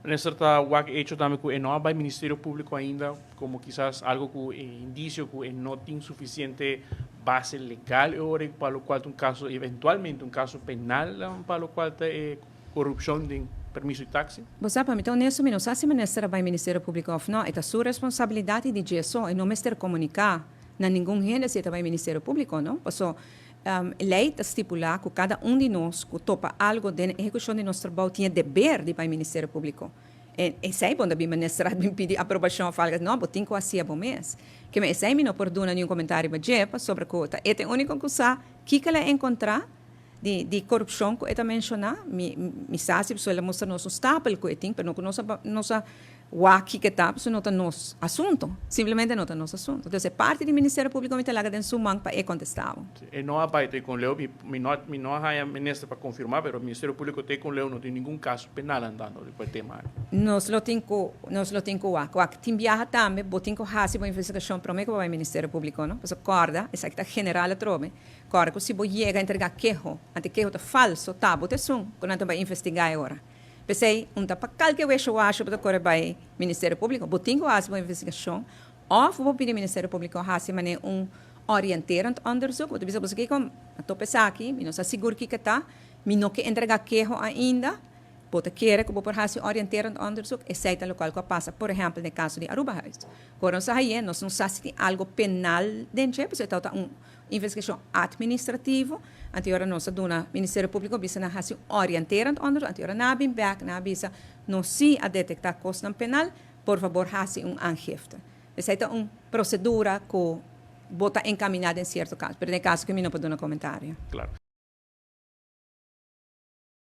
Nessa está o que hecho também que não vai Ministério Público ainda, como quizás algo que indício que não tem suficiente base legal ahora para o qual um caso eventualmente um caso penal para o qual tem corrupção de permiso de táxi. Você sabe, então nesse minuto, se o ministro vai Ministério Público ou não, é a sua responsabilidade de isso, e não mestre comunicar na nenhum gente se vai Ministério Público, não? Porque lei estipula que cada de nós que topa algo da execução de nosso trabalho tinha dever de ir para o Ministério Público. E sei quando o ministro pedir aprovação, fala, não, eu tenho que fazer bom mês. Que me sei não perdona nenhum comentário sobre a coisa. É a única coisa que ela encontrar de corrupção que ela mencionar, me sabe se ela mostra nosso obstáculo que tem, mas não nossa aqui que está, isso não é nosso assunto, simplesmente não é nosso assunto. Então, parte do Ministério Público me lá dentro sua mão para contestar. E não vai ter com o Leo, não há ministro para confirmar, mas o Ministério Público tem com o Leo, não tem nenhum caso penal andando depois do tema. Nós lo temos que tem viaja também, botem que fazer uma investigação para o Ministério Público, não? Porque acorda, essa que está general a trove, acorda que se você chega a entregar queijo, ante queijo está falso, tá, bote som, quando não vai investigar agora. Pensei, para qualquer vez eu acho que vai para o Ministério Público, botem que fazer uma investigação, ou vou pedir ao Ministério Público fazer orienterend onderzoek. Want bisa buscar como estou pensando aqui, não sei seguro que está, não que entregar queijo ainda, pode querer que vou fazer orienterend onderzoek, exceto local que passa, por exemplo, no caso de Aruba House. Quando nós aí, nós não sabemos se algo penal dentro, porque está uma investigação administrativa, anterior nós do Ministério Público bisa na fazer orienterend onderzoek, anterior na bem back na bisa não se a detectar coisa penal, por favor, fazer aangifte. Essa é uma procedura que bota encaminhada em certo caso, mas no caso que eu não posso dar um comentário. Claro.